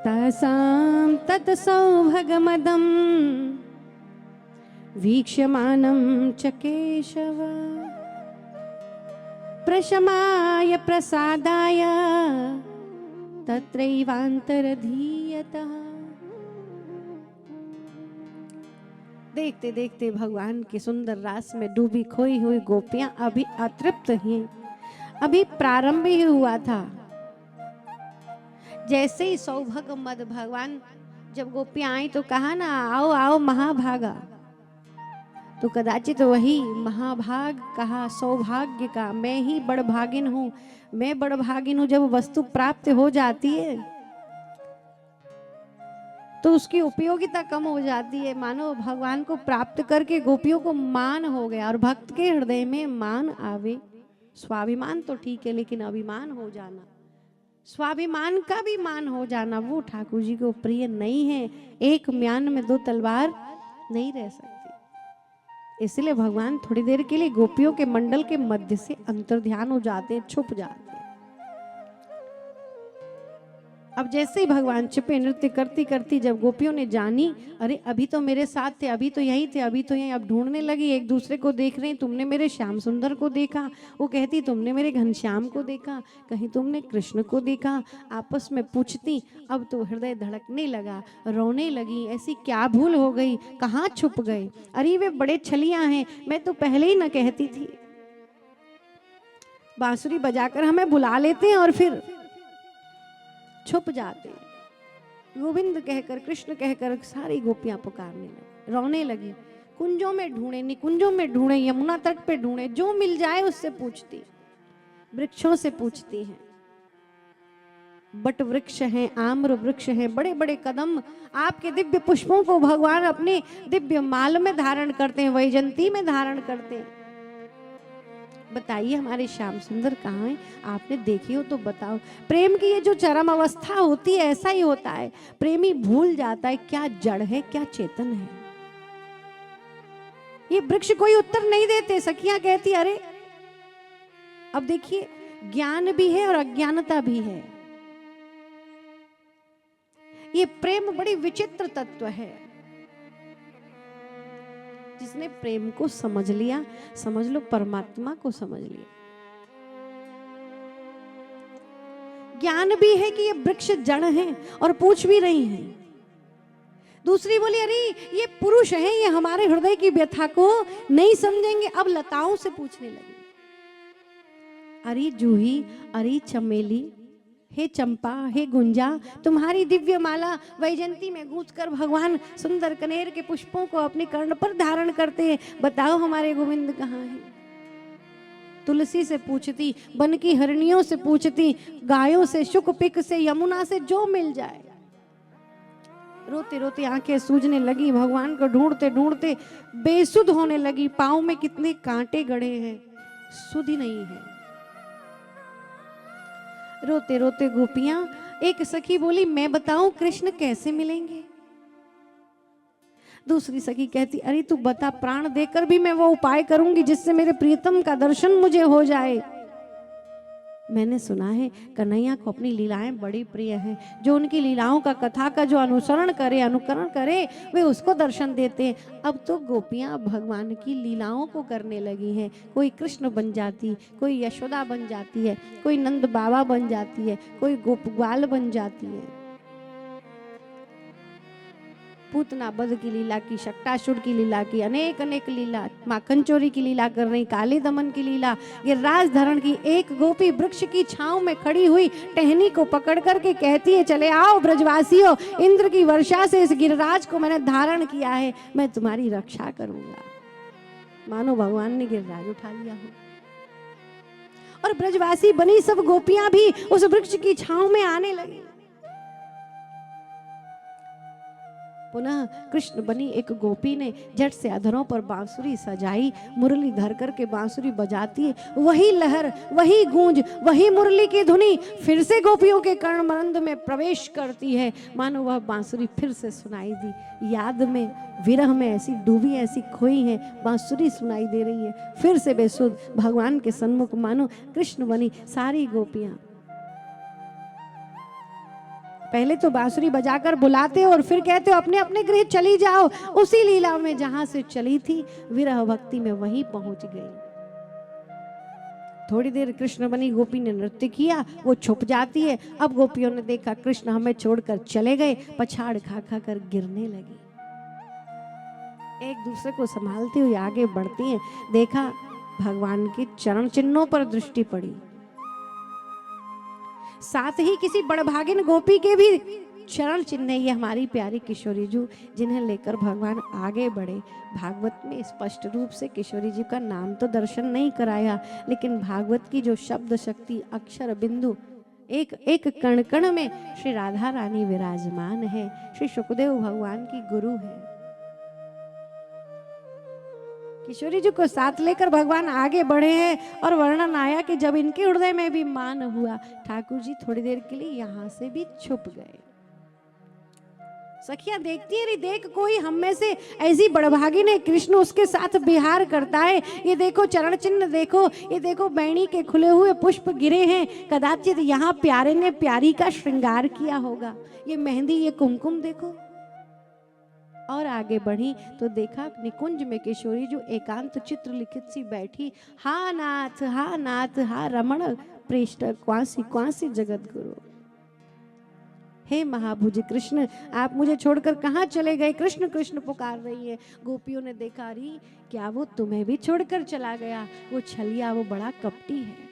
तासां तत्सौभगमदं वीक्ष्यमानं च केशव प्रशमाय प्रसादाय तत्रैवान्तरधीयतः। देखते देखते भगवान के सुंदर रास में डूबी खोई हुई गोपियां अभी अतृप्त हैं। अभी प्रारंभ ही हुआ था। जैसे ही सौभाग्य मद भगवान जब गोपियां आई तो कहा ना, आओ आओ महाभागा। तो कदाचित वही महाभाग कहा सौभाग्य का, मैं ही बड़भागिन हूं। मैं बड़भागिन हूं। जब वस्तु प्राप्त हो जाती है तो उसकी उपयोगिता कम हो जाती है। मानो भगवान को प्राप्त करके गोपियों को मान हो गया। और भक्त के हृदय में मान आवे, स्वाभिमान तो ठीक है, लेकिन अभिमान हो जाना, स्वाभिमान का भी मान हो जाना, वो ठाकुर जी को प्रिय नहीं है। एक म्यान में दो तलवार नहीं रह सकती। इसलिए भगवान थोड़ी देर के लिए गोपियों के मंडल के मध्य से अंतर्ध्यान हो जाते हैं, छुप जाते हैं। अब जैसे ही भगवान छिपे नृत्य करती करती जब गोपियों ने जानी, अरे अभी तो मेरे साथ थे, अभी तो यही थे, अभी तो यही, अब ढूंढने लगी, एक दूसरे को देख रहे हैं। तुमने मेरे श्याम सुंदर को देखा, वो कहती तुमने मेरे घनश्याम को देखा, कहीं तुमने कृष्ण को देखा, आपस में पूछती। अब तो हृदय धड़कने लगा, रोने लगी, ऐसी क्या भूल हो गई, कहाँ छुप गए, अरे वे बड़े छलियां हैं, मैं तो पहले ही न कहती थी। बांसुरी बजाकर हमें बुला लेते हैं और फिर छुप जाते। गोविंद कहकर, कृष्ण कहकर सारी गोपियां पुकारने लगी, रोने लगी। कुंजों में ढूंढे, निकुंजों में ढूंढे, यमुना तट पे ढूंढे, जो मिल जाए उससे पूछती, वृक्षों से पूछती हैं। बट वृक्ष हैं, आम्र वृक्ष हैं, बड़े बड़े कदम, आपके दिव्य पुष्पों को भगवान अपने दिव्य माल में धारण करते हैं, वैजंती में धारण करते हैं। बताइए हमारे श्याम सुंदर कहाँ हैं? आपने देखी हो तो बताओ। प्रेम की ये जो चरम अवस्था होती है, ऐसा ही होता है। प्रेमी भूल जाता है क्या जड़ है, क्या चेतन है। ये वृक्ष कोई उत्तर नहीं देते। सखियां कहती, अरे अब देखिए, ज्ञान भी है और अज्ञानता भी है। ये प्रेम बड़ी विचित्र तत्व है। जिसने प्रेम को समझ लिया, समझ लो परमात्मा को समझ लिया। ज्ञान भी है कि ये वृक्ष जड़ हैं और पूछ भी रही हैं। दूसरी बोली, अरे ये पुरुष हैं, ये हमारे हृदय की व्यथा को नहीं समझेंगे। अब लताओं से पूछने लगी, अरे जूही, अरे चमेली, हे चंपा, हे गुंजा, तुम्हारी दिव्य माला वैजंती में गूंथकर भगवान सुंदर कनेर के पुष्पों को अपने कर्ण पर धारण करते हैं। बताओ हमारे गोविंद कहाँ हैं? तुलसी से पूछती, वन की हरणियों से पूछती, गायों से, शुक पिक से, यमुना से, जो मिल जाए। रोते रोते आंखें सूजने लगी, भगवान को ढूंढते ढूंढते बेसुध होने लगी। पाँव में कितने कांटे गड़े हैं, सुध ही नहीं है। रोते रोते गोपियां, एक सखी बोली, मैं बताऊं कृष्ण कैसे मिलेंगे? दूसरी सखी कहती, अरे तू बता, प्राण देकर भी मैं वो उपाय करूंगी जिससे मेरे प्रियतम का दर्शन मुझे हो जाए। मैंने सुना है कन्हैया को अपनी लीलाएं बड़ी प्रिय हैं। जो उनकी लीलाओं का, कथा का जो अनुसरण करे, अनुकरण करे, वे उसको दर्शन देते हैं। अब तो गोपियां भगवान की लीलाओं को करने लगी हैं। कोई कृष्ण बन जाती, कोई यशोदा बन जाती है, कोई नंद बाबा बन जाती है, कोई गोपग्वाल बन जाती है। पूतना बध की लीला की, शक्टासुर की लीला की, अनेक अनेक लीला, माखन चोरी की लीला कर रही, काली दमन की लीला, गिरिराज धरण की। एक गोपी वृक्ष की छांव में खड़ी हुई टहनी को पकड़ करके कहती है, चले आओ ब्रजवासियों, इंद्र की वर्षा से इस गिरिराज को मैंने धारण किया है, मैं तुम्हारी रक्षा करूंगा। मानो भगवान ने गिरिराज उठा लिया हो। और ब्रजवासी बनी सब गोपियां भी उस वृक्ष की छांव में आने लगी। पुनः कृष्ण बनी एक गोपी ने झट से अधरों पर बांसुरी सजाई, मुरली धर करके बांसुरी बजाती है। वही लहर, वही गूंज, वही मुरली की धुनी फिर से गोपियों के कर्णमरंद में प्रवेश करती है। मानो वह बांसुरी फिर से सुनाई दी। याद में, विरह में ऐसी डूबी, ऐसी खोई है, बांसुरी सुनाई दे रही है। फिर से बेसुध भगवान के सन्मुख मानो कृष्ण बनी सारी गोपियां। पहले तो बांसुरी बजाकर बुलाते और फिर कहते हो अपने अपने गृह चली जाओ, उसी लीला में जहां से चली थी विरह भक्ति में वहीं पहुंच गई। थोड़ी देर कृष्ण बनी गोपी ने नृत्य किया, वो छुप जाती है। अब गोपियों ने देखा कृष्ण हमें छोड़कर चले गए, पछाड़ खा खा कर गिरने लगी। एक दूसरे को संभालती हुई आगे बढ़ती हैं। देखा भगवान के चरण चिन्हों पर दृष्टि पड़ी, साथ ही किसी बड़भागिन गोपी के भी चरण चिन्ह। ये हमारी प्यारी किशोरी जी जिन्हें लेकर भगवान आगे बढ़े। भागवत में स्पष्ट रूप से किशोरी जी का नाम तो दर्शन नहीं कराया, लेकिन भागवत की जो शब्द शक्ति, अक्षर बिंदु, एक एक कण कण में श्री राधा रानी विराजमान है। श्री सुखदेव भगवान की गुरु है। किशोरी जी को साथ लेकर भगवान आगे बढ़े हैं और वर्णन आया कि जब इनके हृदय में भी मान हुआ, ठाकुर जी थोड़ी देर के लिए यहां से भी छुप गए। सखियां देखती है, देख कोई हम में से ऐसी बड़भागी ने, कृष्ण उसके साथ विहार करता है। ये देखो चरण चिन्ह देखो, ये देखो बैणी के खुले हुए पुष्प गिरे हैं, कदाचित यहाँ प्यारे ने प्यारी का श्रृंगार किया होगा। ये मेहंदी, ये कुमकुम देखो। और आगे बढ़ी तो देखा निकुंज में किशोरी जो एकांत चित्र लिखित सी बैठी। हा नाथ हा रमण प्रेष्ठ क्वासी क्वासी जगत गुरु। हे महाभुज कृष्ण, आप मुझे छोड़कर कहाँ चले गए? कृष्ण कृष्ण पुकार रही है। गोपियों ने देखा, अरे क्या वो तुम्हें भी छोड़कर चला गया? वो छलिया, वो बड़ा कपटी है।